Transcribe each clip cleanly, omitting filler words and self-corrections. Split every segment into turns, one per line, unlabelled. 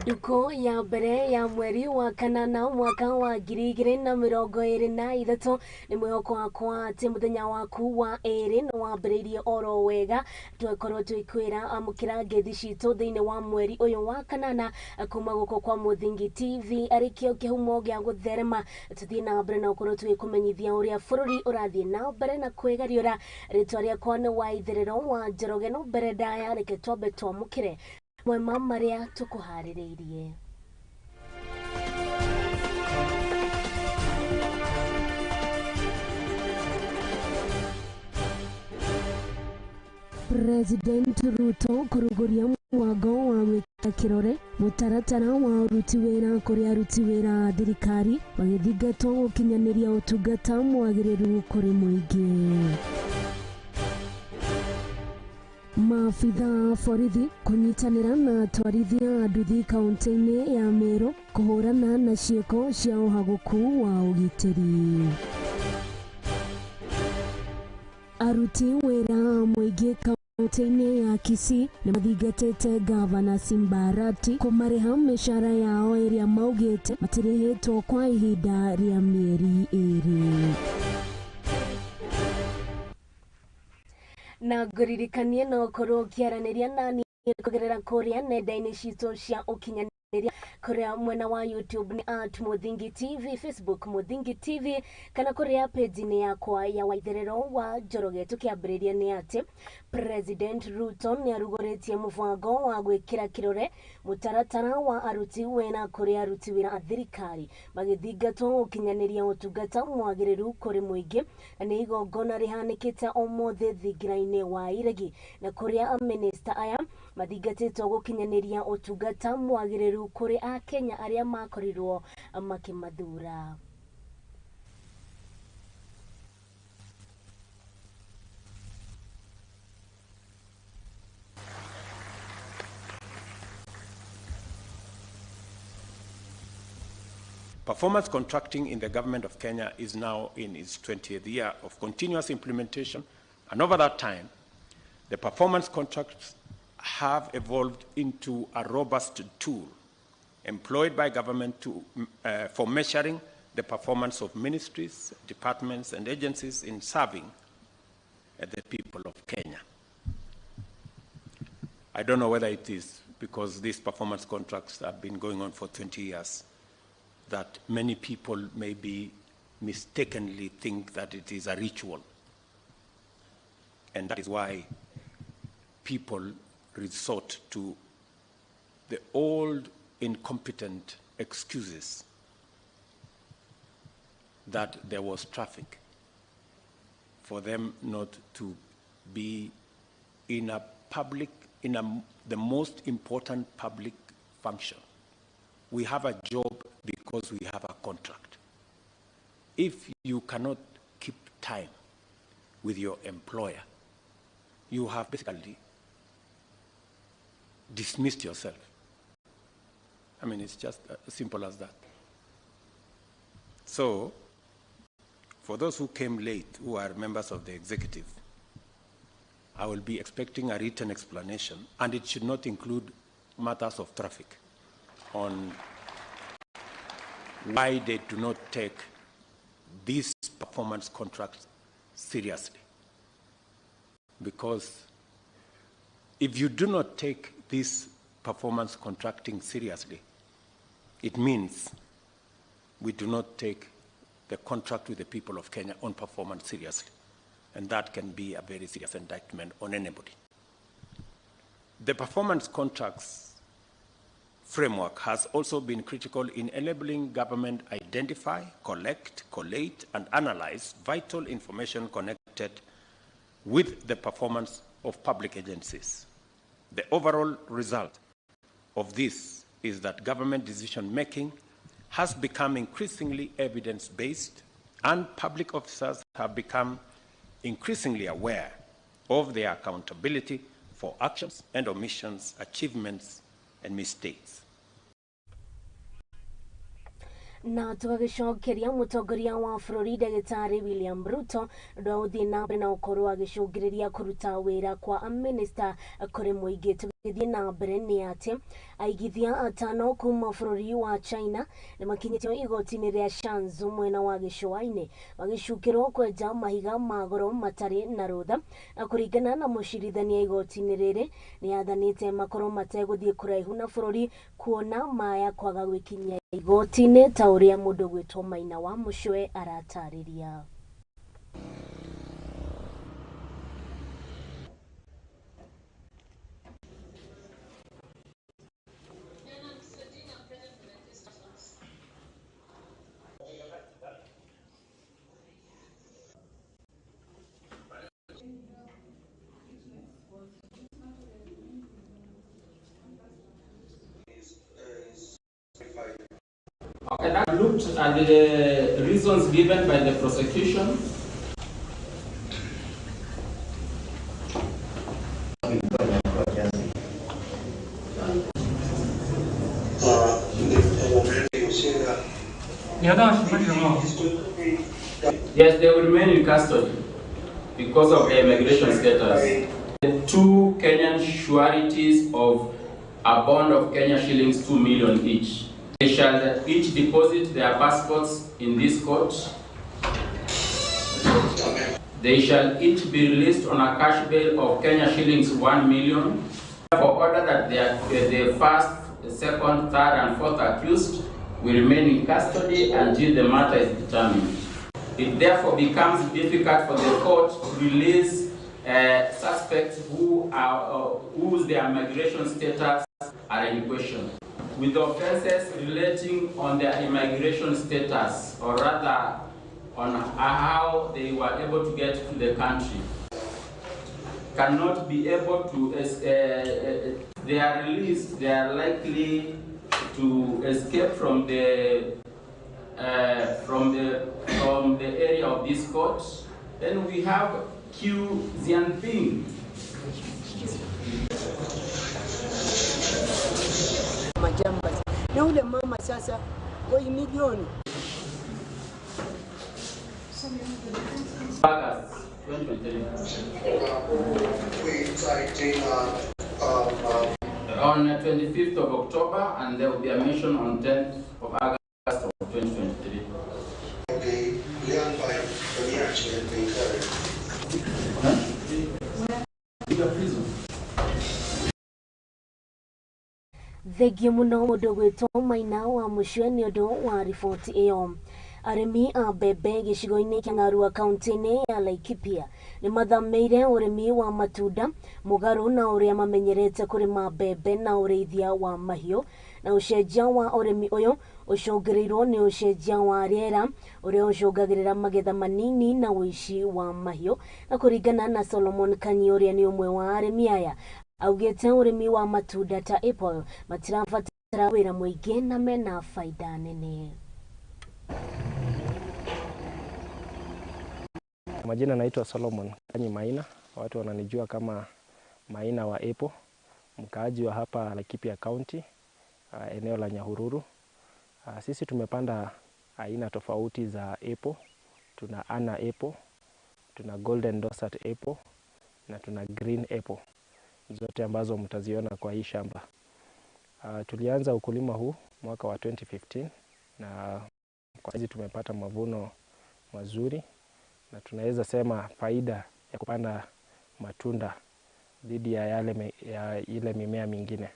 Duko ya mbere ya mweri wa kanana mwaka wa 2023 ni mwihoko wakwa ati muthenya waku wa eri no wambiriirie oro wega twekorwo twikwira amukira ngethi citu thiini wa mweri uyu wa kanana kuma guko kwa Muthingi TV arikio kihumo gia gutherema tuthie na mbere na ukorwo twikumenyithia uria bururi urathie na mbere na kwigariura ritwa riakwa ni Waitherero wa Njoroge no mbere ndaya reke twambe twamukire mwema maria tukuhaririirie. President Ruto kuruguria mwago wa gwika kirore mutaratara wa uruti wira kuri aruti wira thirikari bagithingatwo gukinyaniria utungata mwagiriru kuri muingi. Maafitha borithi kunyitanira na twarithia nduthi kaunti-ini ya Meru kuhurana na ciiko cia uhaguku wa ugitiri. Aruti wira muingi kaunti-ini ya Kisii nimathingatite gavana Simbarati kumariha mishara yao iria maugite matirihetwo kwa ihinda ria mieri iri. Na nguririkanie no korwo kiaraniria nani kugerera kuria nenda-ini citu cia ukinyaniria kuria mwena wa YouTube ni @Muthingi TV, Facebook Muthingi TV kana kuria page-ini yakwa ya Waitherero wa Njoroge. Tukiambiriria ni ati President Ruto ni arugoritie mubango wa gwikira kirore mutaratara wa aruti wira kuria aruti wira a thirikari magithingatwo ukinyaniria utungata mwagiriru kuri muingi na ni igongona rihanikite umuthi thingira-ini wa iregi na kuria minister aya mathingatitwo gukinyaniria utungata mwagiriru kuri a Kenya aria makorirwo makimathura.
Performance contracting in the government of Kenya is now in its 20th year of continuous implementation, and over that time, the performance contracts have evolved into a robust tool employed by government for measuring the performance of ministries, departments, and agencies in serving the people of Kenya. I don't know whether it is because these performance contracts have been going on for 20 years that many people maybe mistakenly think that it is a ritual. And that is why people resort to the old incompetent excuses that there was traffic for them not to be in a public, the most important public function. We have a job because we have a contract. If you cannot keep time with your employer, you have basically dismissed yourself. I mean, it's just as simple as that. So, for those who came late, who are members of the executive, I will be expecting a written explanation, and it should not include matters of traffic on why they do not take these performance contracts seriously. Because if you do not take this performance contracting seriously, it means we do not take the contract with the people of Kenya on performance seriously. And that can be a very serious indictment on anybody. The performance contracts framework has also been critical in enabling government identify, collect, collate, and analyze vital information connected with the performance of public agencies. The overall result of this is that government decision-making has become increasingly evidence-based, and public officers have become increasingly aware of their accountability for actions and omissions, achievements, and mistakes.
Na tugagicokeria mutongoria wa bururi Ndagitari William Ruto ndo uthie na mbere na ukorwo agicungiriria kuruta wira kwa minister kuri muingi. na mbere nĩ atĩ aigithia atano kuma bũrũri wa China nĩ makinyĩtio igoti-inĩ rĩa Shanzu mwena wa gĩcũa-inĩ magĩcukĩrwo kwenja mahiga ma goro matarĩ na rũtha, na kũringana na mũcirithania igoti-inĩ rĩrĩ nĩ athanĩte makorwo mategũthiĩ kũraihu na bũrũri kuona maya kwaga gwĩkinyia igoti-inĩ ta ũrĩa mũndũ gwĩtwo Maina wa Mũcwe aratarĩria.
Okay, that looked at the reasons given by the prosecution. Yes, they will remain in custody because of their immigration status. The 2 Kenyan sureties of a bond of Kenya shillings 2 million each. They shall each deposit their passports in this court. They shall each be released on a cash bail of Kenya shillings 1 million. For order that the first, second, third, and fourth accused will remain in custody until the matter is determined. It therefore becomes difficult for the court to release suspects whose their migration status are in question, with offences relating on their immigration status, or rather on how they were able to get to the country, cannot be able to, they are released, they are likely to escape from the area of this court. Then we have Q Zianping.
Majambazi. Na ule mama sasa kwa milioni.
August 2023. On 25th of October, and there will be a mission on 10th of August of 2023.
Thengio mũno mũndũ gwĩtwo Maina wa Mũcwe nĩ ũndũ wa riboti ĩyo. Arĩmi a mbembe gĩcigo-inĩ kĩa Ng'arua kaunti-inĩ ya Laikipia nĩ mathamĩire ũrĩmi wa matunda mũgarũ na ũrĩa mamenyerete kũrĩma mbembe na ũrĩithia wa mahiũ, na ũcenjia wa ũrĩmi ũyũ ũcũngĩrĩirwo nĩ ũcenjia wa rĩera ũrĩa ũcũngagĩrĩra magetha manini na ũici wa mahiũ. Na kũringana na Solomon Kanyi ũrĩa nĩ ũmwe wa arĩmi aya, augĩte ũrĩmi wa matunda ta apple matirabatara wĩra mũingĩ na mena faida nene.
Majina naitwa Solomon Kanyi Maina, watu wananijua kama Maina wa Apple, mkaaji wa hapa Laikipia County, eneo la Nyahururu. Sisi tumepanda aina tofauti za apple. Tuna Anna apple, tuna Golden Dosat apple na tuna Green apple, zote ambazo mtaziona kwa hii shamba. Tulianza ukulima huu mwaka wa 2015 na kwa hizi tumepata mavuno mazuri, na tunaweza sema faida ya kupanda matunda dhidi ya ile mimea mingine.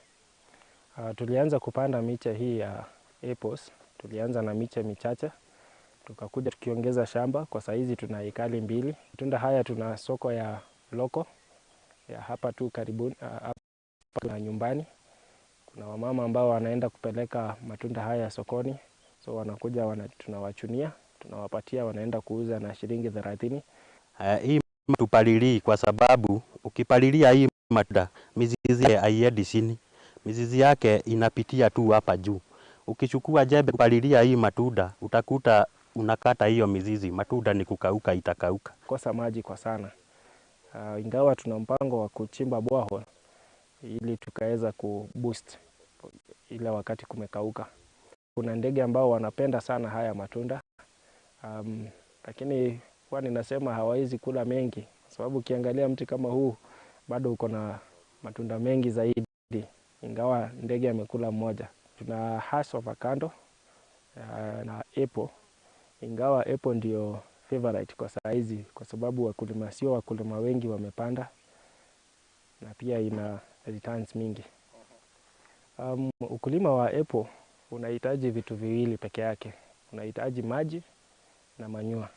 Tulianza kupanda miche hii ya apples, tulianza na miche michache, tukakuja tukiongeza shamba. Kwa saizi tuna ekari 2. Matunda haya tuna soko ya loko ya hapa tu karibuni, hapa na nyumbani. Kuna wamama ambao wanaenda kupeleka matunda haya sokoni, so wanakuja tunawachunia, tunawapatia, wanaenda kuuza na shilingi 30.
Hii tupalilia kwa sababu ukipalilia hii matunda mizizi yake haiendi chini, mizizi yake inapitia tu hapa juu. Ukichukua jembe kupalilia hii matunda utakuta unakata hiyo mizizi, matunda ni kukauka, itakauka.
Kosa maji kwa sana. Ingawa tuna mpango wa kuchimba borehole ili tukaweza kuboost ile wakati kumekauka. Kuna ndege ambao wanapenda sana haya matunda, lakini kwa ninasema hawawezi kula mengi, sababu ukiangalia mti kama huu bado uko na matunda mengi zaidi. ingawa ndege amekula mmoja. Tuna hass avocado na apple, ingawa apple ndio favorite kwa saizi kwa sababu wakulima wengi wamepanda na pia ina returns mingi. Ukulima wa apple unahitaji vitu viwili peke yake. Unahitaji maji na manure.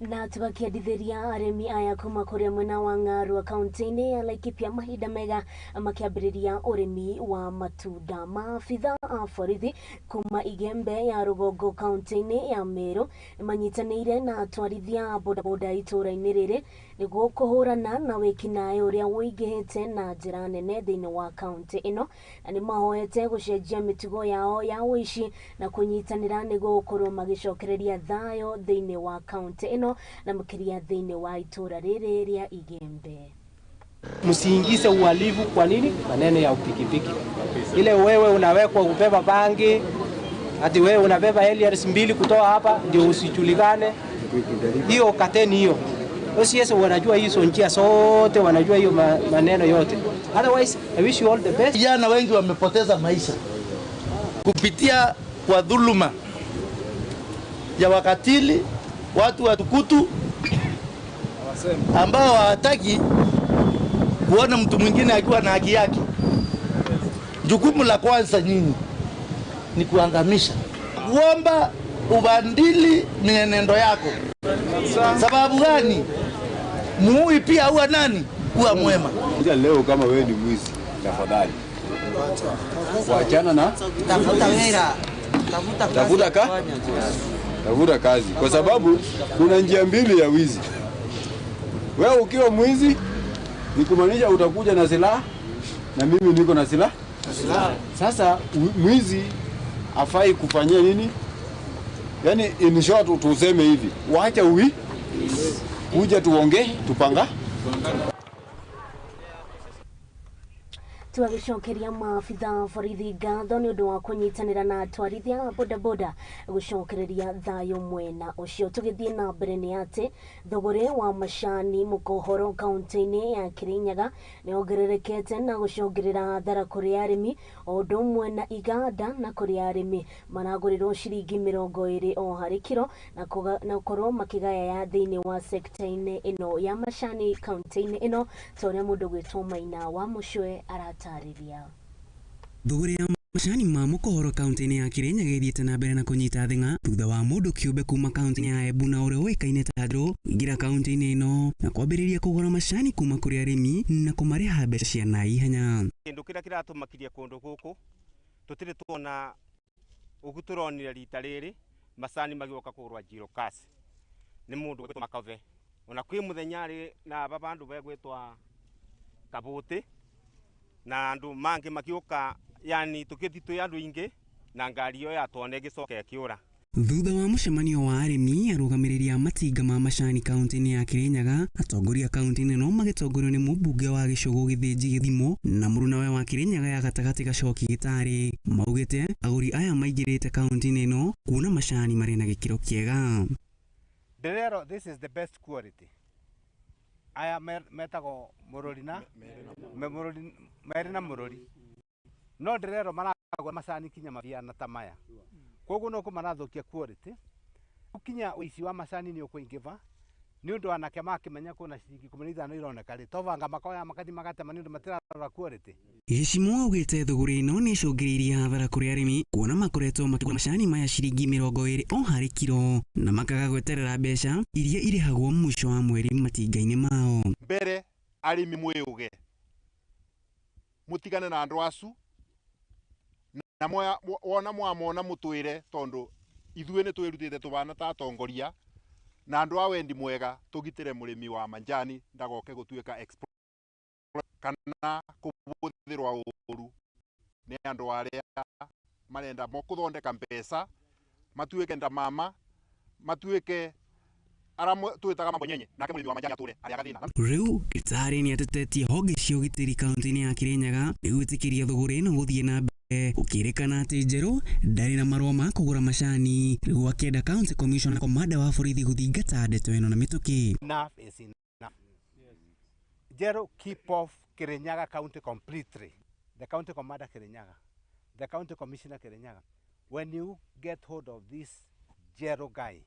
Na tubakiendithĩria arĩmi aya kuma kũrĩa mwena wa Ng'arũ kaunti-inĩ ya Laikipia mahinda mega makĩambĩrĩria ũrĩmi wa matunda. Maabitha a borithi kuma Igembe ya rũgongo kaunti-inĩ ya Meru manyitanĩire na atwarithia a bodaboda itũũra-inĩ rĩrĩ nĩguo kũhũrana na wĩkinaĩ ũrĩa ũingĩhĩte na njĩra nene thĩinĩ wa kaunti ĩno, na nĩ mahoete gũcenjia mĩtugo yao ya ũici na kũnyitanĩra nĩguo gũkorwo magĩcokereria thayũ thĩinĩ wa kaunti ĩno na mkiria thĩinĩ wa itũũra rĩrĩ rĩa Igembe.
Msiingize uhalifu. Kwa nini? Maneno ya pikipiki. Ile wewe unawekwa ubeba bangi, hadi wewe unabeba heliars 2 kutoa hapa ndio usijulikane. Hiyo kateni hiyo. Sasa wanajua hizo njia zote, wanajua hiyo maneno yote. Otherwise, I wish you all the best.
Vijana wengi wamepoteza maisha kupitia kwa dhuluma ya wakatili, watu watukutu ambao hawataki kuona mtu mwingine akiwa na haki yake. Jukumu la kwanza nyinyi ni kuangamisha, kuomba ubandili mienendo yako. Sababu gani? Muui pia huwa nani? Huwa mwema.
Leo kama wewe ni mwizi, tafadhali waachana na tafuta kazi, kwa sababu kuna njia mbili ya wizi. Wewe ukiwa mwizi ni kumaanisha utakuja na silaha na mimi niko na silaha. Sasa mwizi afai kufanyia nini? Yani in short tuseme hivi, waacha kuja tuongee tupanga.
Twagicokeria maabitha borithi ngatho nĩ ũndũ wa kũnyitanĩra na atwarithia a bodaboda gũcokereria thayũ mwena ũcio. Tũgĩthiĩ na mbere nĩ atĩ thogora wa macani mũkohoro kaunti-inĩ ya Kirinyaga nĩ ongererekete na gũcũngĩrĩra hathara kũrĩ arĩmi o ũndũ ũmwe na iganda na kũrĩ arĩmi maragũrĩrwo ciringi 20 o harĩ kiro na gũkorwo makĩgaya thĩinĩ wa sekta-inĩ ĩno ya macani kaunti-inĩ ĩno, ta ũrĩa mũndũ gwĩtwo Maina wa Mũcwe arata.
Thogora ya macani ma mũkohoro kaunti-inĩ ya Kirinyaga ĩthiĩte na mbere na kũnyita thing'a thutha wa mũndũ kĩũmbe kuma kaunti-inĩ ya Embu na ũrĩa ũĩkaine ta Njoroge ingĩra kaunti-inĩ ĩno na kwambĩrĩria kũgũra macani kuma kũrĩ arĩmi na kũmarĩha mbeca cia naihenya.
Kĩndũ kĩrĩa kĩratũmakirie kũndũ gũkũ tũtirĩ tuona ũguturonire rita rĩrĩ macani magĩoka kũgũrwa Njoroge nĩ mũndũ gwĩtwo Makove, ona kwĩ mũthenya rĩ na babandu begwĩtwa Kabuti na andu mangi makioka, yani tukithitwe andu ingi na ngari yo yatwone gicoke kiura.
Thutha wa mũcemanio wa arĩmi arũgamĩrĩri a matinga ma macani kaunti-inĩ ya Kirinyaga, atongoria kaunti-inĩ no magĩtongorio nĩ mũmbunge wa gĩcũgũ Gĩthĩnji Gĩthimo na mũrunawe wa Kirinyaga ya gatagatĩ Gacoki Gĩtarĩ maugĩte agũri aya maingĩrĩte kaunti-inĩ ĩno kuona macani marĩ na gĩkĩro kĩega.
Waitherero, this is the best quality. Aya metago murori na meri na murori no Waitherero maragwa macani kinya mabiana ta maya, koguo no kumarathukia quality. Ukinya uici wa macani ni ukuingiva ni undu anake makimenya kuna ciringi 15 ironeka ri tovanga makoya makathi magatema ni undu matirarora quality.
Heshimo augĩte thogora ĩno nĩ icũngĩrĩirie hathara kũrĩ arĩmi kuona makoretwo makĩgũra macani maya ciringi 20 o harĩ kiro na makaga gweterera mbeca iria irĩhagwo mũico wa mweri matinga-inĩ mao.
Mbere arĩmi mwĩũge mutigane na andu acu na wona mwamona mutwire tondu ithuĩ nĩ twĩrutĩte tubana ta atongoria na andu a wendi mwega tugitire mũrĩmi wa manjani ndagoke gũtuĩka kana kũbũthĩrwa ũru nĩ andu arĩa marenda kũthondeka mbeca matuĩke ndamama matuĩke twĩtaga mabonyenye nake mũrĩmi wa manjani atũre arĩa gathĩna.
Rĩu Gĩtarĩ nĩ atetetie honge cia ũgitĩri kaunti-inĩ ya Kirinyaga nĩguo ĩtĩkĩria thogora ĩno gũthiĩ na mbere, gũkĩrĩkana atĩ Njerũ ndarĩ na marũa ma kũgũra macani nĩguo akĩenda County Commissioner na komanda wa borithi gũthingata ndeto ĩno na mĩtũkĩ.
Njero keep off Kirinyaga County completely. The county commander Kirinyaga, the county commissioner Kirinyaga. When you get hold of this Njero guy,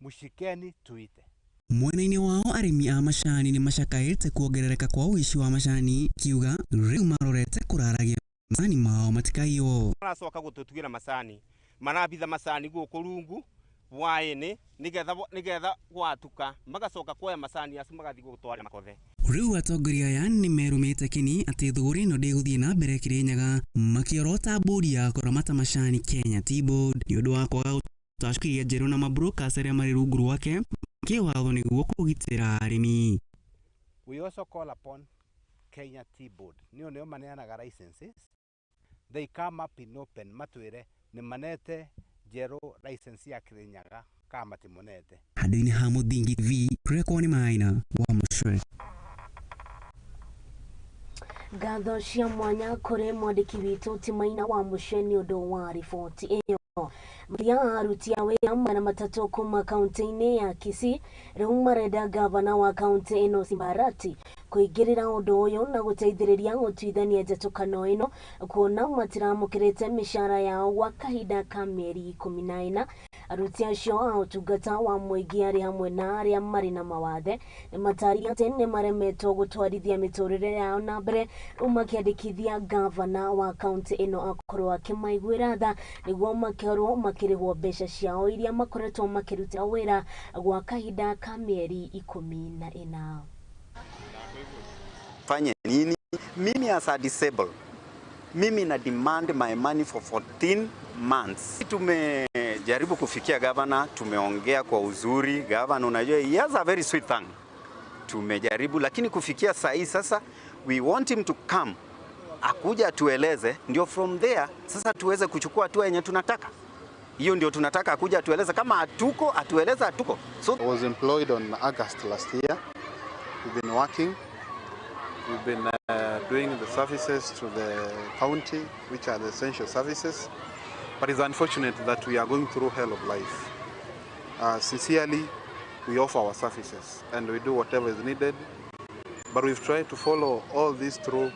mushikeni tuite.
Mwena-inĩ wao arĩmi a macani nĩ macakaĩte kuongerereka kwa ũici wa macani kiuga rĩu marorete kũraragia macani mao matikaiywo.
Maracoka gũtũtugira macani marabitha macani gũkũ rungu hwaĩ-inĩ nĩgetha gwatuka magacoka kuoya macani acio magathi gũtwara makothe.
Rĩu atongoria aya nĩ merũmĩte kĩni atĩ thũgũrĩ ĩno ndĩgũthiĩ na mbere Kirinyaga makĩorota bodi ya kũramata macani Kenya Tea Board nĩ ũndũ wa kwaga gũtacũkĩria Njero na mabrokers arĩa marĩ rungu rwake kĩwatho nĩguo kũgitĩra arĩmi.
We also call upon Kenya Tea Board. Nĩo maneanaga licenses. They come up in open matwĩre nĩ manete Njero license ya Kirinyaga kama matimonete.
Handũ-inĩ ha Mũthingi TV rekwo nĩ Maina wa Mũcwe.
Ngatho cia mwanya kũrĩ mwandĩki witũ ti Maina wa Mũcwe nĩ ũndũ wa riboti ĩyo. Mũthia aruti a wĩra mana matatũ kuma kaunti-inĩ ya Kisii rĩu marenda gavana wa kaunti ĩno Simbarati kũingĩrĩra ũndũ ũyũ na gũteithĩrĩria gũtuithania njatũkano ĩno kuona matiramũkĩrĩte mĩcara yao gwa kahinda ka mĩeri 14. Aruti acio a ũtungata wa mũingĩ arĩ hamwe na arĩa marĩ na mawathe nĩ matarĩria atĩ nĩ maremetwo gũtwarithia mĩtũrĩre yao na mbere rĩu makĩandĩkithia gavana wa kaunti ĩno akorwo akĩmaiguĩra tha nĩguo makorwo makĩrĩhwo mbeca ciao iria makoretwo makĩrutĩra wĩra gwa kahinda ka mĩeri 14.
Fanye nini? Mimi as a disabled, mimi na demand my money for 14 months. Tumejaribu kufikia governor, tumeongea kwa uzuri. Governor unajua, he has a very sweet tongue. Tumejaribu, lakini kufikia saa hii sasa, we want him to come. Akuja atueleze, ndio from there, sasa tuweze kuchukua hatua yenye tunataka. Hiyo ndio tunataka, akuja atueleze kama hatuko, atueleze hatuko.
So I was employed on August last year. We've been working. We've been doing the services to the county, which are the essential services. But it's unfortunate that we are going through hell of life. Sincerely, we offer our services and we do whatever is needed. But we've tried to follow all this through.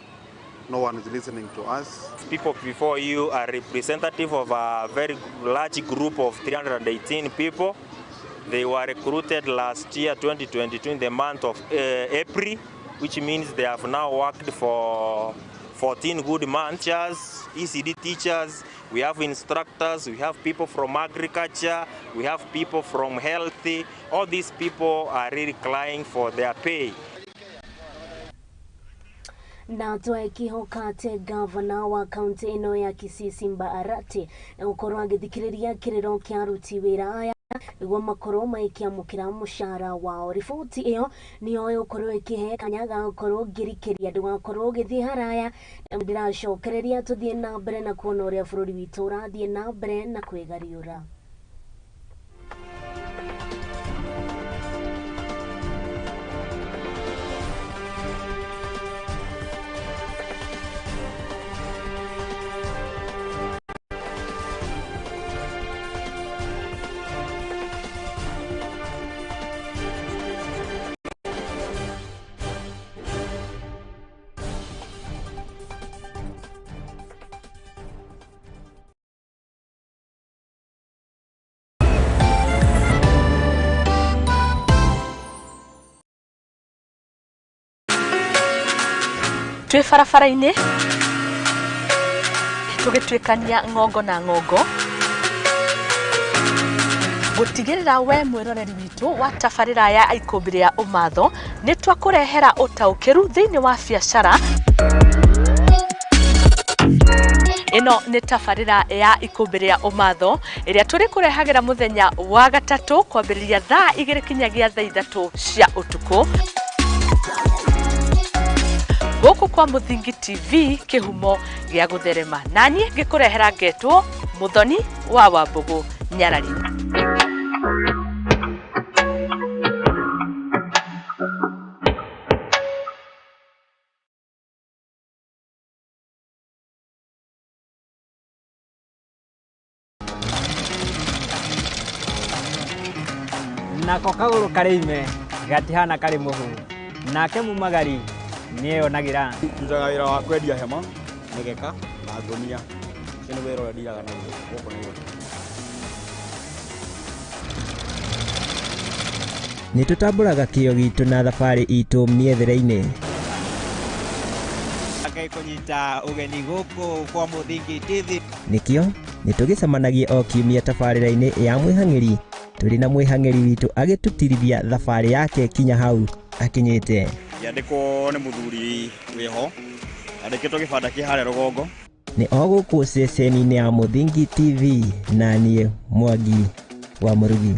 No one is listening to us.
People before you are representative of a very large group of 318 people. They were recruited last year, 2022, in the month of April, which means they have now worked for 14 good months. ECD teachers, we have instructors, we have people from agriculture, we have people from health. All these people are really crying for their pay.
Na twakihoka ate gavana wa kaunti ĩno ya Kisii Simbarati na gũkorwo agĩthikĩrĩria kĩrĩro kĩa aruti wĩra aya nĩguo makorwo makĩamũkĩra mũcara wao. Riboti ĩyo nĩyo ĩgũkorwo ĩkĩhe kanya ga gũkorwo ngĩrikĩria ndũgakorwo ũgĩthiĩ haraya. Ndĩracokereria tũthiĩ na mbere na kuona ũrĩa bũrũri witũ ũrathiĩ na mbere na kwĩgariũra.
Twe barabara-inĩ tũgĩtuĩkania ng'ongo na ng'ongo gũtigĩrĩra we mwĩroreri witũ wa tabarĩra ya ikũmbĩ rĩa ũmatho nĩ twakũrehera ũtaũkĩru thĩinĩ wa biacara. Ĩno nĩ tabarĩra ya ikũmbĩ rĩa ũmatho ĩrĩa tũrĩ kũrehagĩra mũthenya wa gatatũ kwambĩrĩria thaa 2 kinyagia thaa 3 cia ũtukũ. Gũkũ kwa Mũthingi TV kĩhumo gĩa gũtherema, nani ngĩkũrehera ngetwo Mũthoni wa Wambũgũ Nyarari.
Nako kagũrũ karĩ ime gatihana karĩ mũhu, nake mumagari niyo nagira
tutaga wira wa kwendia hema migeka na ngomia kene wira wa ndiaga na goko niyo
nitutamburaga kĩyo gitũ na thabarĩ itũ mĩethere-inĩ
kunyita ugeni gũkũ kwa Mũthingi TV
nĩkĩo nĩtũgĩcemanagia o kiumia tabarĩra-inĩ ya mwĩhang'ĩri tũrĩ na mwĩhang'ĩri witũ agĩtũtirithia thabarĩ yake kinya hau akinyĩte
yandĩkwo nĩ mũthuri wĩho andĩkĩtwo gĩbanda kĩ harĩa rũgongo
nĩ o gũkũ ceceni-inĩ ya Mũthingi TV na niĩ Mwangi wa Mũrugi.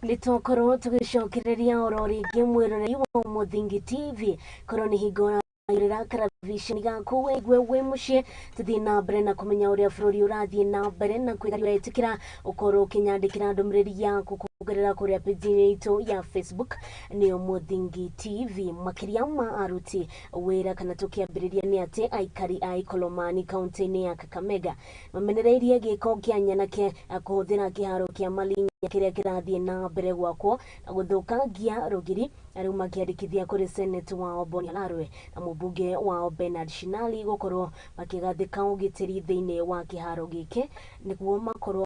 Nitokorwo tugicokereria oro ringi mwiroreri wa Mũthingi TV korwo ni hingo irira karavisheni gaku we mucie tuthii na mbere na kumenya uria bururi urathii na mbere na kwigaria etikira ukorwo kinyandikira ndumiriri yaku kugerera kuria page itu ya Facebook ni Mũthingi TV. Makiria ma aruti wira kana tukiambiriria ni ati aikari a Ikolomani kaunti-ini ya Kakamega mamenereirie giko kia nyanake kuhuthira kiharo kia Malinyi kiria kirathii na mbere gwakwo na guthukangia rugiri ariu makiandikithia kuri senate wa Oboni Alarwe na mubunge wa Bernard Shinali gukorwo makigathika ugitiri thiini wa kiharo giki niguo makorwo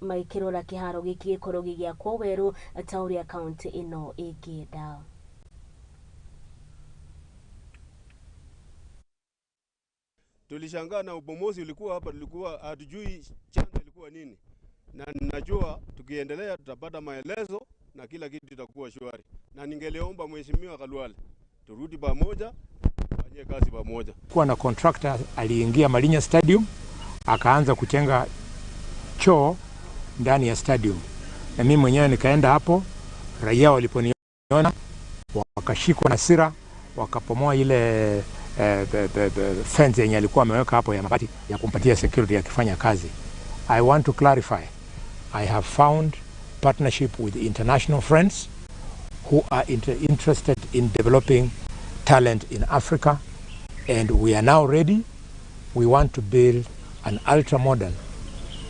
makirora kiharo giki gikorwo gigiakwo weru tauria county ino igienda.
Tulishangaa na ubomozi ulikuwa hapa, tulikuwa hatujui chanzo ilikuwa nini, na najua tukiendelea tutapata maelezo na kila kitu kitakuwa shwari, na ningeliomba Mheshimiwa Kalwale turudi pamoja tufanye kazi pamoja.
Kuwa na contractor aliingia Malinyi Stadium akaanza kujenga choo ndani ya stadium, na mimi mwenyewe nikaenda hapo. Raia waliponiona wakashikwa na hasira, wakapomoa ile fence yenye alikuwa ameweka hapo ya mabati ya kumpatia security akifanya kazi. I want to clarify, I have found partnership with international friends who are interested in developing talent in Africa, and we are now ready. We want to build an ultra-modern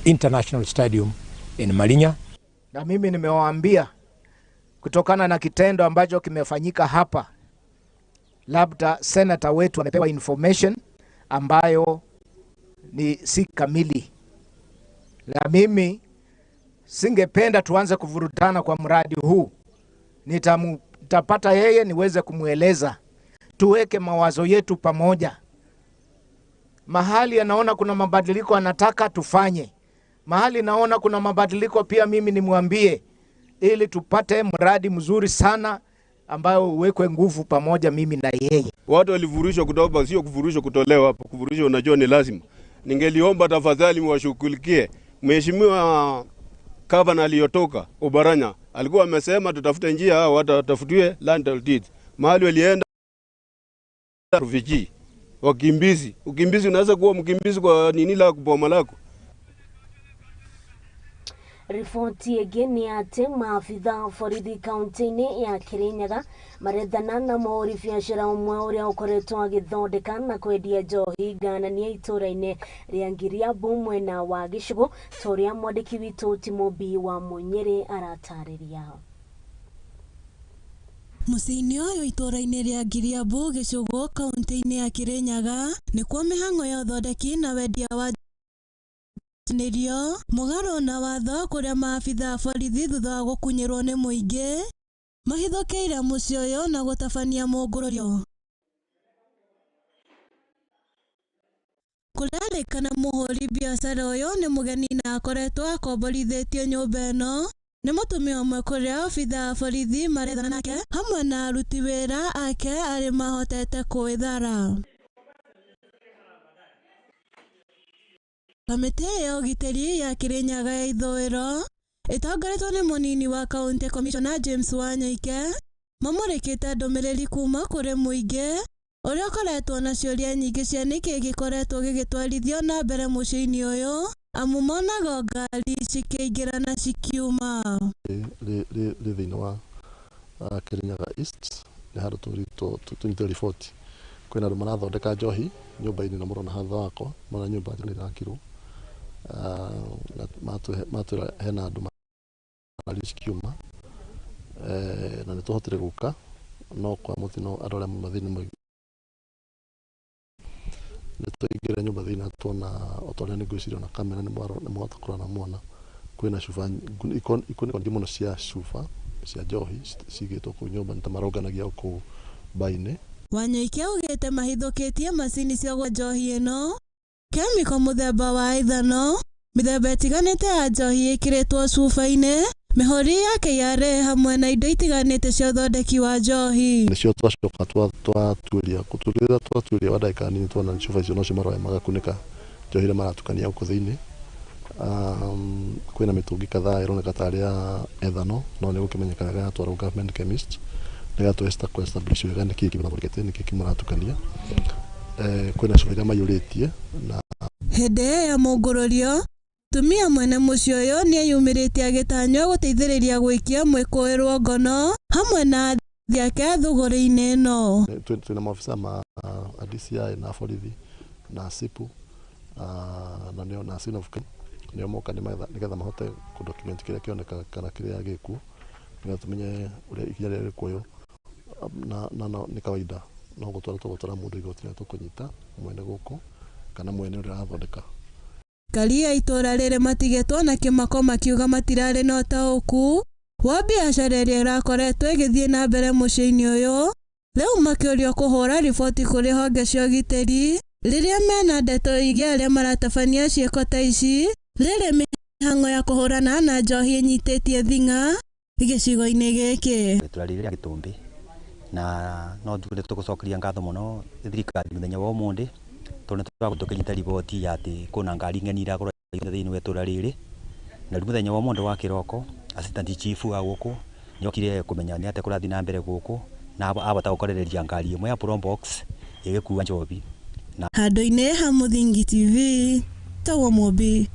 international stadium in Malinyi.
Na mimi nimewaambia kutokana na kitendo ambacho kimefanyika hapa, labda senator wetu amepewa information ambayo ni si kamili, na mimi singependa tuanze kuvurutana kwa mradi huu. Nitapata yeye niweze kumueleza, tuweke mawazo yetu pamoja. Mahali anaona kuna mabadiliko anataka tufanye, mahali naona kuna mabadiliko pia mimi nimwambie, ili tupate mradi mzuri sana ambayo uwekwe nguvu pamoja mimi na yeye.
Watu walivurushwa kutoka, sio kuvurushwa kutolewa hapo. Kuvurushwa unajua ni lazima. Ningeliomba tafadhali mwashughulikie. Mheshimiwa Gavana aliyotoka Obaranya alikuwa amesema tutafute njia hao watu watafutiwe land deeds. Mahali walienda refugee, wakimbizi. Ukimbizi unaweza kuwa mkimbizi kwa nini la kuboma lako.
Ripoti egeni ati maafitha borithi kaunti-ini ya Kirinyaga marethana na mũhũri biacara ũmwe ũrĩa ũkoretwo agĩthondeka na kwendia njohi ngananie itũra-inĩ rĩa Ngiriabu mwena wa Gĩcũgũ, ta ũrĩa mwandĩki witũ Timobi wa Munyere aratarĩria.
Mũciĩ-inĩ ũyũ itũra-inĩ rĩa Ngiriabu Gĩcũgũ kaunti-inĩ ya Kirinyaga nĩkuo mĩhang'o ya ũthondeki na wendia wa nirio mũgarũ na watho kũrĩa maafitha borithi thutha wa gũkunyĩrwo nĩ mũingĩ mahithũkĩire mũciĩ ũyũ na gũtabania mũngũrũrio. Kũrerĩkana mũhũri biacara ũyũ nĩ mũgeni na akoretwo akomborithĩtio nyũmba ĩno nĩ mũtumia ũmwe kũrĩa obitha a borithi marethana nake hamwe na aruti wĩra ake arĩ mahotete kwĩthara. Kamĩtĩ ya ũgitĩri ya Kirinyaga ya ithũĩro ĩtongoretwo nĩ mũnini wa County Commissioner James Wanyoike mamũrĩkĩte ndũmĩrĩri kuma kũrĩ mũingĩ ũrĩa ũkoretwo na ciũria nyingĩ cia nĩkĩ gĩkoretwo gĩgĩtwarithio na mbere mũciĩ-inĩ ũyũ amu monaga ngari cikĩingĩra na cikiuma.
Rĩ thĩinĩ wa Kirinyaga East nĩ handũ tũnyitĩte riboti kwĩna andũ marathondeka njohi nyũmba-inĩ na mũrona hatha wakwa mona nyũmba nĩ ĩrakirwo matwĩra hena andũ ngari cikiuma na nĩ tũhotire gũka no kwa mũtino andũ arĩa mathĩinĩ nĩ tũingĩra nyũmba thĩinĩ tuona otorĩa nĩ ngwĩciria na kamera nĩ mwahota kũrora muona kwĩna cuba ikunĩko nyingĩ mũno cia cuba cia njohi cigĩtwo kũu nyũmba nĩ ta maronganagia kũu mbainĩ.
Wanyoike augĩte mahithũkĩtie macini cia gwa njohi ĩno kemiko mũthemba wa ithano mĩthemba ĩtiganĩte ya njohi ĩkĩrĩtwo cuba-inĩ mĩhori ya KRA hamwe na indo itiganĩte cia ũthondeki wa njohi.
Nĩcio twacoka twatuĩria wa ndagĩka nini tuona cuba icio nocio maroya magakunĩka njohi iria maratukania gũkũ thĩinĩ. Kwĩna mĩtũngi kadhaa ĩroneka tarĩ ya ethano no nĩ gũkĩmenyekana wega yatwarwo government chemist nĩgatũ establish wega nĩkĩ kĩmathondekete nĩkĩ kĩmaratukania. Kwĩna cuba iria maiyũrĩtie na
hĩndĩ ya mũngũrũrio tumia mwene mũciĩ ũyũ nĩ eyumĩrĩtie agĩtanywo gũteithĩrĩria gwĩkia mwĩkũĩrwo ngono hamwe na athii ake thũgũrĩ-inĩ ĩno.
Twĩna maofisa ma DCI na borithi na SIPU na scene of crime nĩo moka nĩgetha mahote kũdocument kĩrĩa kĩoneka kana kĩrĩa gĩkuo nĩgetha tũmenye ũrĩa ikinya rĩrĩa rĩkuoywo na nĩ kawaida no gũtwara mũndũ igoti-inĩ tũkũnyita mwene gũkũ kana mwene ũrĩa arathondeka.
Aikari a itũra rĩrĩ matigĩtwo na kĩmako makiuga matirarĩ na ũtaũku wa biacara ĩrĩa ĩrakoretwo ĩgĩthiĩ na mbere mũciĩ-inĩ ũyũ rĩu makĩũrio kũhũra riboti kũrĩ honge cia ũgitĩri rĩrĩa mena ndeto igia arĩa maratabania ciĩko ta ici rĩrĩ mĩhang'o ya kũhũrana na njohi ĩnyitĩtie thing'a gĩcigo-inĩ gĩkĩ.
Itũra rĩrĩ rĩa Gĩtũmbĩ na no njuge tũgũcokeria ngatho mũno thirikari mũthenya wa ũmũthĩ tondũ nĩ tũragwo tũkĩnyita riboti ya atĩ kwĩna ngari ng'eni iragũra thĩinĩ wa itũra rĩrĩ na rĩu mũthenya wa ũmũthĩ wa kĩroko assistant chief wa gũkũ nĩ okire kũmenya nĩ atĩa kũrathiĩ na mbere gũkũ na abata gũkorereria ngari ĩmwe ya probox ĩgĩkua njobi.
Handũ-inĩ ha Mũthingi TV Tawa Mobi.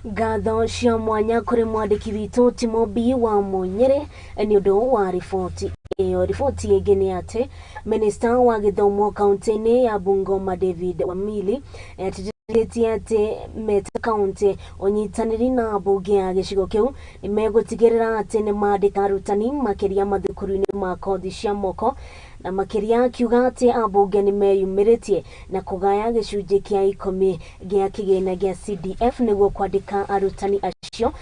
Ngatho cia mwanya kũrĩ mwandĩki witũ Timobi wa Munyere nĩ ũndũ wa riboti ĩyo. Riboti ĩngĩ nĩ atĩ Minister wa Gĩthomo kaunti-inĩ ya Bungoma David Wamili atĩtĩrĩtie atĩ Meta County ũnyitanĩri na mbunge ya gĩcigo kĩu nĩ megũtigĩrĩra atĩ nĩ mandĩka arutani makĩria mathukuru-inĩ ma kothi cia moko na makĩria akiuga atĩ ambunge nĩ meyumĩrĩtie na kũgaya gĩcunjĩ kĩa 10 gĩa kĩgĩna gĩa CDF nĩguo kwandĩka arutani acio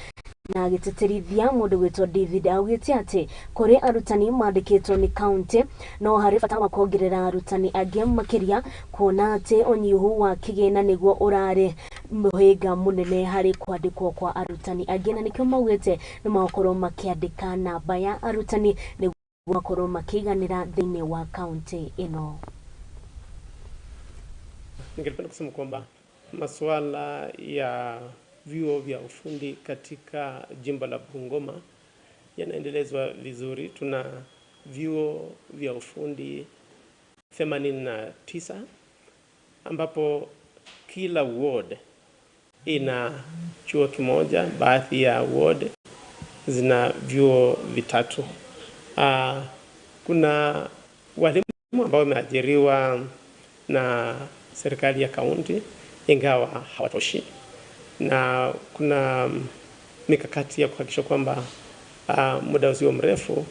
na agĩtĩtĩrithia mũndũ gwĩtwo David augĩte atĩ kũrĩ arutani mandĩkĩtwo nĩ kaunti no harĩ bata wa kuongerera arutani angĩ makĩria kuona atĩ ũnyihu wa kĩgĩna nĩguo ũrarĩ mũhĩnga mũnene harĩ kwandĩkwo kwa arutani angĩ na nĩkĩo maugĩte nĩ makorwo makĩandĩka namba ya arutani nĩguo makorwo makĩiganĩra thĩinĩ wa kaunti ĩno.
Ningependa kusema kwamba masuala ya vyuo vya ufundi katika jimbo la Bungoma yanaendelezwa vizuri. Tuna vyuo vya ufundi 89 ambapo kila ward ina chuo kimoja, baadhi ya ward zina vyuo vitatu. Kuna walimu ambao wameajiriwa na serikali ya kaunti ingawa hawatoshi, na kuna mikakati ya kuhakikisha kwamba muda usio mrefu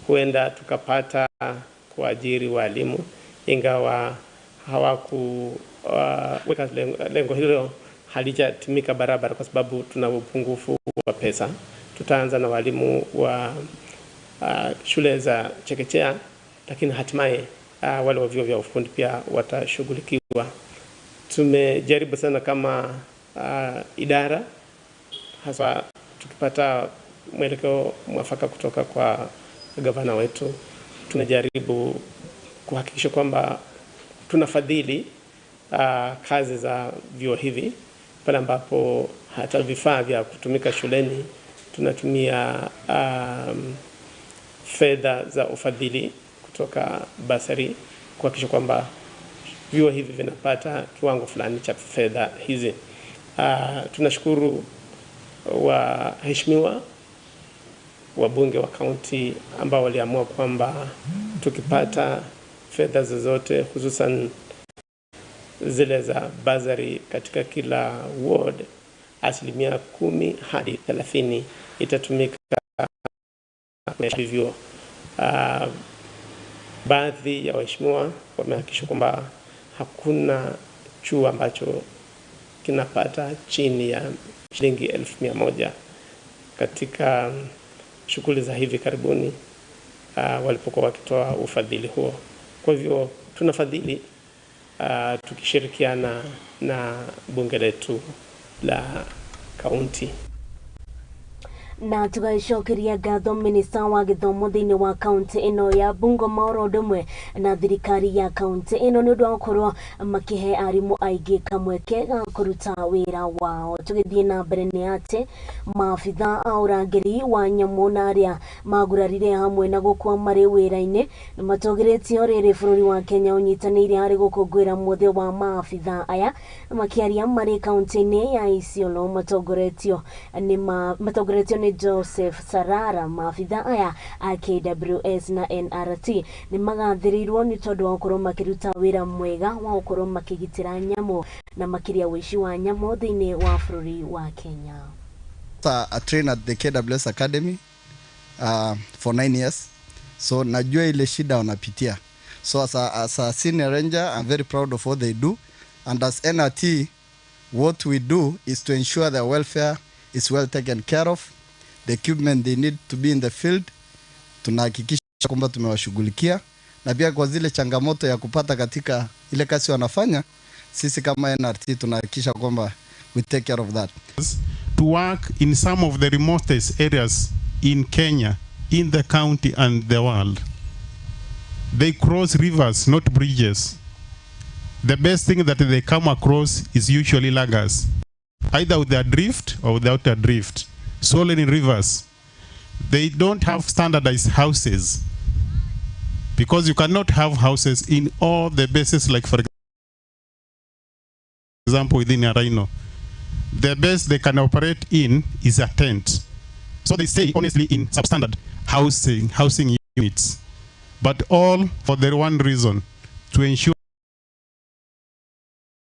huenda tukapata kuajiri walimu ingawa hawakuweka lengo hilo halijatimika barabara kwa sababu tuna upungufu wa pesa. Tutaanza na walimu wa shule za chekechea, lakini hatimaye wale wa vyuo vya ufundi pia watashughulikiwa. Tumejaribu sana kama idara hasa tukipata mwelekeo mwafaka kutoka kwa gavana wetu, tunajaribu kuhakikisha kwamba tunafadhili kazi za vyuo hivi pale ambapo hata vifaa vya kutumika shuleni tunatumia fedha za ufadhili kutoka basari kuhakikisha kwamba vyuo hivi vinapata kiwango fulani cha fedha hizi. Tunashukuru waheshimiwa wabunge wa kaunti ambao waliamua kwamba tukipata fedha zozote hususan zile za bazari katika kila ward, 10% hadi 30% itatumika hivyo. Baadhi ya waheshimiwa wamehakikisha kwamba hakuna chuo ambacho kinapata chini ya shilingi 1,100 katika shughuli za hivi karibuni walipokuwa wakitoa ufadhili huo. Kwa hivyo tunafadhili tukishirikiana na bunge letu la kaunti.
Na tugacokeria ngatho minista wa githomo thiini wa kaunti ino ya Bungoma oro ndumwe na thirikari ya kaunti ino ni undu wa gukorwo makihe arimu aingi kamweke ga kuruta wira wao. Tugithie na mbere ni ati maabitha a urangiri wa nyamu na aria magurarire hamwe na gukua mari wira-ini ni matogeretio riri bururi wa Kenya unyitanire hari gukungwira muthe wa maabitha aya makiaria mari kaunti-ini ya Isiolo. Matogeretio ni Joseph Sarara. Maabitha aya a KWS na NRT ni magathĩrĩirwo ni tondu wa gukorwo makiruta wira mwega wa gukorwo makigitira nyamu na makiria wici wa nyamu thiini wa bururi wa Kenya.
I trained at the KWS Academy for 9 years, so najua ile shida wanapitia. So as a senior ranger, I'm very proud of what they do, and as NRT, what we do is to ensure their welfare is well taken care of. The equipment they need to be in the field, tunahakikisha kwamba tumewashughulikia, na pia kwa zile changamoto ya kupata katika ile kazi wanafanya, sisi kama NRT tunahakikisha kwamba we take care of that.
To work in some of the remotest areas in Kenya, in the county and the world. They cross rivers, not bridges. The best thing that they come across is usually laggers, either with a drift or without a drift. Solely in rivers, they don't have standardized houses, because you cannot have houses in all the bases, like for example within a rhino. The best they can operate in is a tent. So they stay honestly in substandard housing units, but all for the one reason, to ensure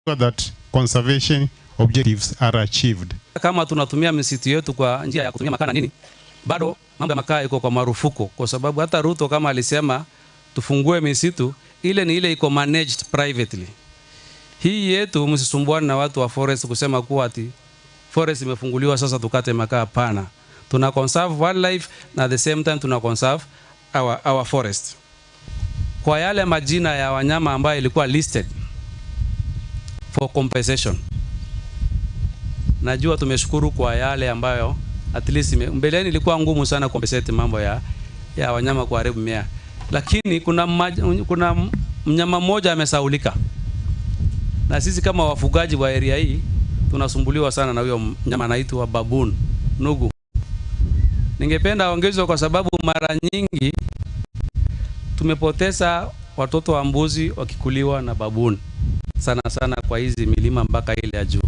that conservation objectives are achieved.
Kama tunatumia misitu yetu kwa njia ya kutumia makaa na nini, bado mambo ya makaa iko kwa marufuku, kwa sababu hata Ruto kama alisema tufungue misitu, ile ni ile iko managed privately. Hii yetu msisumbuane na watu wa forest kusema kuwa ati forest imefunguliwa sasa tukate makaa. Hapana, tuna conserve wildlife na at the same time tuna conserve our forest. Kwa yale majina ya wanyama ambayo ilikuwa listed for compensation, najua tumeshukuru kwa yale ambayo at least mbeleni ilikuwa ngumu sana compensate mambo ya wanyama kuharibu mimea, lakini kuna mnyama mmoja amesaulika, na sisi kama wafugaji wa area hii tunasumbuliwa sana na huyo mnyama anaitwa baboon nugu. Ningependa aongezwe kwa sababu mara nyingi tumepoteza watoto wa mbuzi wakikuliwa na baboon sana sana kwa hizi milima mpaka ile ya juu.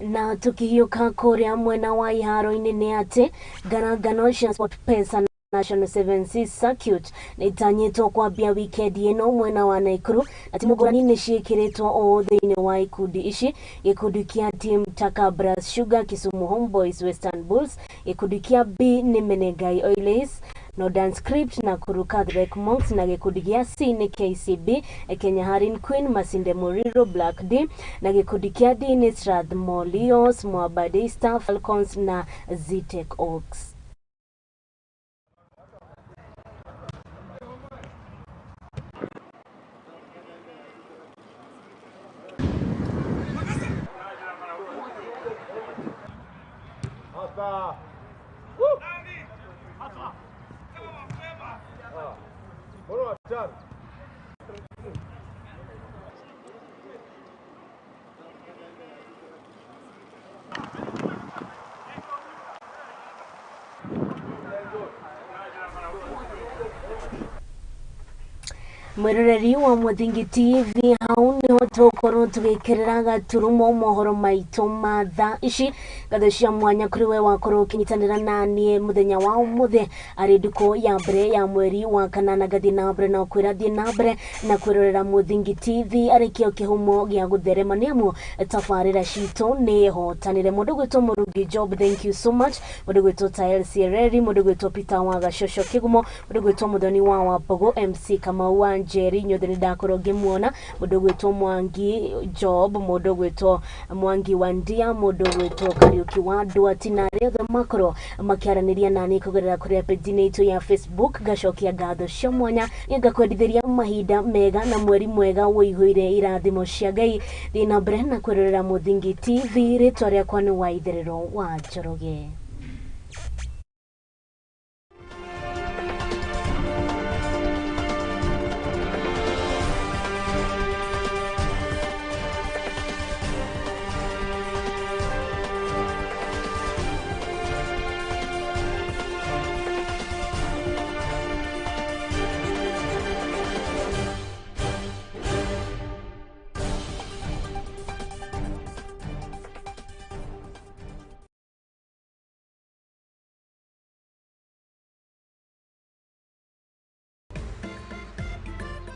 Na tukihiuka kuria mwena wa iharo-ini ni ati ngarangano cia SportPesa National 7C Circuit nitanyitwo kwambia wikendi ino mwena wa Naikuru, na timu ngũrani nĩ ciĩkĩrĩtwo o thĩinĩ wa ikundi ici: gĩkundi kĩa team Takabras Sugar, Kisumu Homeboys, Western Bulls; gĩkundi kĩa B nĩ Menengai Oilers, Northern Script na kuruka Drake Monks na gikundi gia C ni KCB Kenya Harin Queen Masinde Muriro Black D na gikundi kia D ni Strathmolios Mwabadista Falcons na Zitek Oaks. Mwiroreri wa Muthingi TV hau niho tukorwo tugikiriraga turumo mohoro maitu ma thaa ici gatheci mwanya kuri we wakorwo kinyitanira nanie muthenya wa umuthe ari nduko ya mbere ya mweri wa kanana gathi na mbere na kwira thie na mbere na kwirorera Muthingi TV ari kio kihumo gia gutherema niamu tafarira citu ni hotanire mundu gwitwo Murugi Job, thank you so much. Mundu gwitwo Tael Siereri, mundu gwitwo Peter Waga Shosho Kigumo, mundu gwitwo Muthoni wa Wapogo MC Kamau Njeri nyotheri ndakoro ngimuona, mundu gwitwo Mwangi Job, mundu gwitwo Mwangi Wandia, mundu gwitwo Kariuki wa Duati na rĩothe makoro makiaraniria nani kugerera kuri page itu ya Facebook gacokia ngatho cia mwanya ngakwendithĩria mahinda mega na mweri mwega wĩihũire irathimo cia Ngai thina mbere na kwĩrorera Muthingi TV. Rĩtwa rĩakwa nĩ Waitherero wa Njoroge.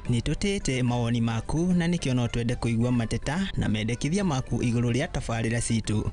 Nitutite mawoni maku na nikio no twende kuigua mateta na mendekithia maku iguru ria tafarira citu.